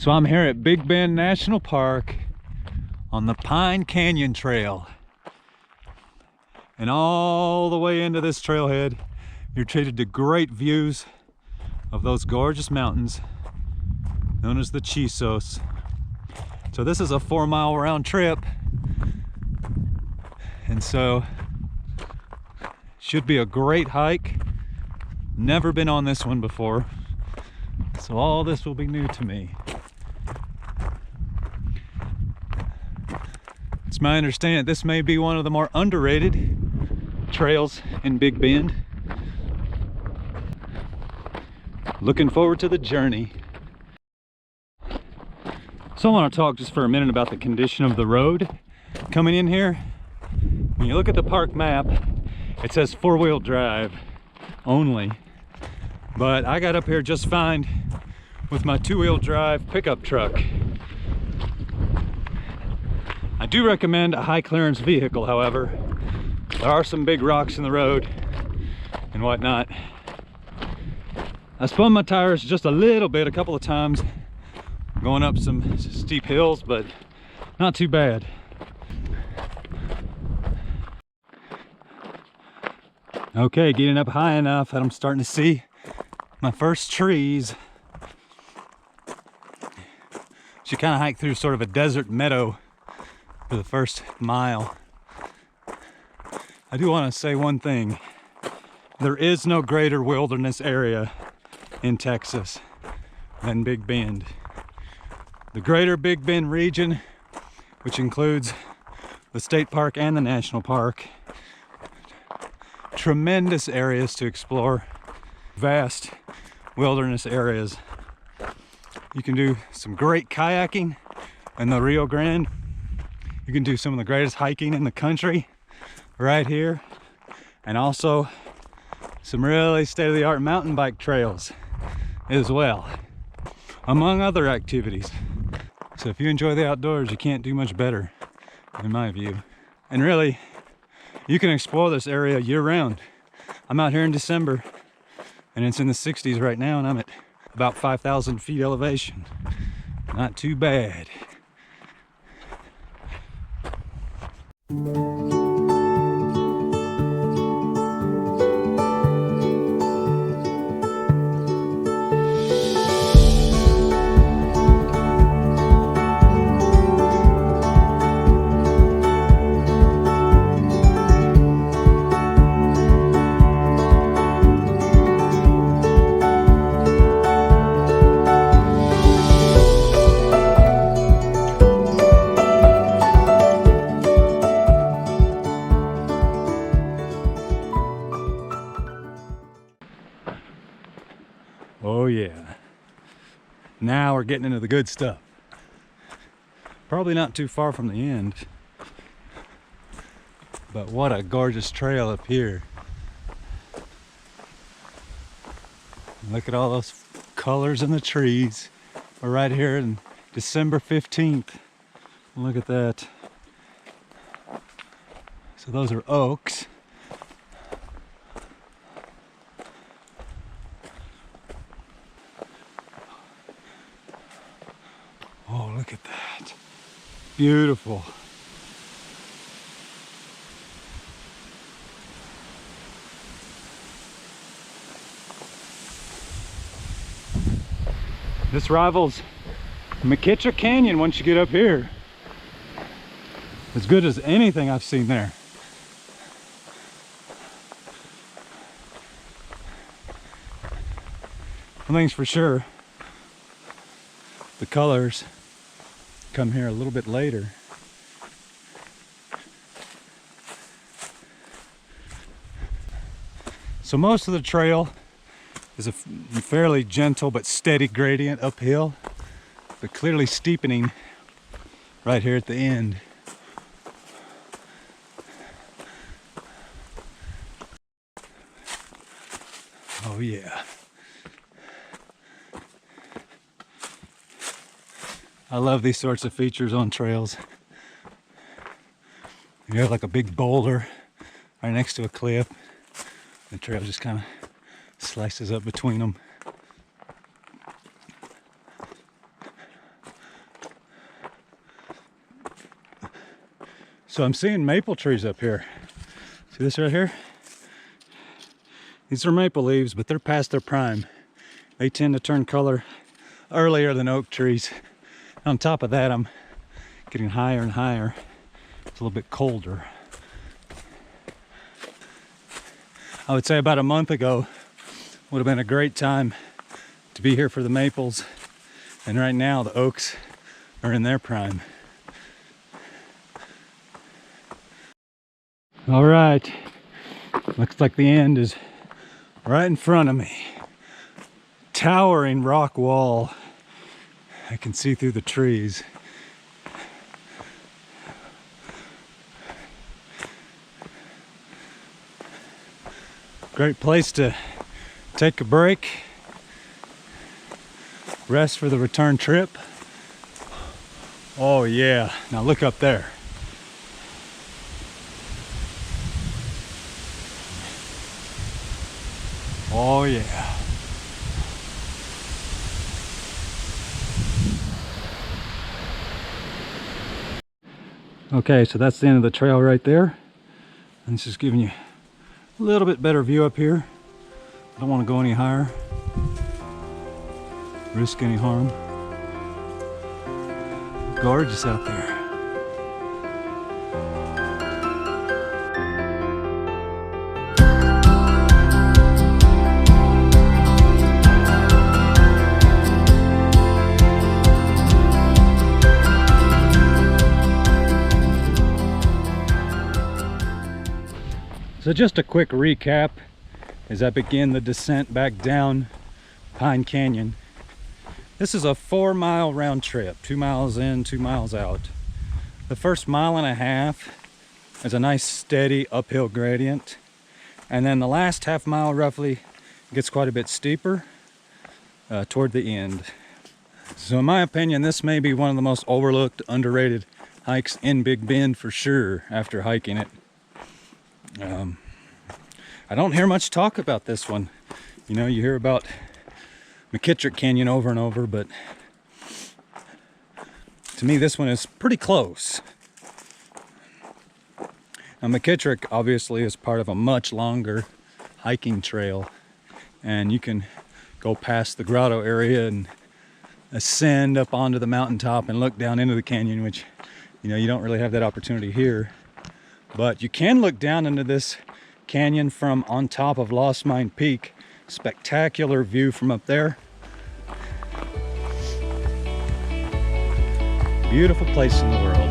So I'm here at Big Bend National Park on the Pine Canyon Trail. And all the way into this trailhead, you're treated to great views of those gorgeous mountains known as the Chisos. So this is a 4-mile round trip. And so should be a great hike. Never been on this one before. So all this will be new to me. It's my understanding this may be one of the more underrated trails in Big Bend. Looking forward to the journey. So I want to talk just for a minute about the condition of the road coming in here. When you look at the park map, it says 4-wheel drive only, but I got up here just fine with my 2-wheel drive pickup truck. I do recommend a high clearance vehicle, however. There are some big rocks in the road and whatnot. I spun my tires just a little bit a couple of times going up some steep hills, but not too bad. Okay, getting up high enough that I'm starting to see my first trees. Should kind of hike through sort of a desert meadow for the first mile. I do want to say one thing. There is no greater wilderness area in Texas than Big Bend. The greater Big Bend region, which includes the state park and the national park, tremendous areas to explore, vast wilderness areas. You can do some great kayaking in the Rio Grande. You can do some of the greatest hiking in the country right here, and also some really state-of-the-art mountain bike trails as well, among other activities. So if you enjoy the outdoors, you can't do much better, in my view. And really, you can explore this area year-round. I'm out here in December, and it's in the 60s right now, and I'm at about 5,000 feet elevation. Not too bad. Oh yeah, now we're getting into the good stuff. Probably not too far from the end, but what a gorgeous trail up here. Look at all those colors in the trees. We're right here in December 15th. Look at that. So those are oaks. Oh, look at that. Beautiful. This rivals McKittrick Canyon once you get up here. As good as anything I've seen there. One thing's for sure, the colors come here a little bit later. So most of the trail is a fairly gentle but steady gradient uphill, but clearly steepening right here at the end. Oh yeah. I love these sorts of features on trails. You have like a big boulder right next to a cliff. The trail just kind of slices up between them. So I'm seeing maple trees up here. See this right here? These are maple leaves, but they're past their prime. They tend to turn color earlier than oak trees. On top of that, I'm getting higher and higher. It's a little bit colder. I would say about a month ago would have been a great time to be here for the maples. And right now the oaks are in their prime. All right, looks like the end is right in front of me. Towering rock wall. I can see through the trees. Great place to take a break, rest for the return trip. Oh yeah, now look up there. Oh yeah. Okay, so that's the end of the trail right there. And it's just giving you a little bit better view up here. I don't want to go any higher, risk any harm. Gorgeous out there. So just a quick recap as I begin the descent back down Pine Canyon. This is a 4-mile round trip, 2 miles in, 2 miles out. The first 1.5 miles is a nice steady uphill gradient. And then the last half mile roughly gets quite a bit steeper toward the end. So in my opinion, this may be one of the most overlooked, underrated hikes in Big Bend for sure after hiking it. I don't hear much talk about this one. You know, you hear about McKittrick Canyon over and over, but to me this one is pretty close. Now McKittrick obviously is part of a much longer hiking trail, and you can go past the grotto area and ascend up onto the mountaintop and look down into the canyon, which, you know, you don't really have that opportunity here. But you can look down into this canyon from on top of Lost Mine Peak. Spectacular view from up there. Beautiful place in the world.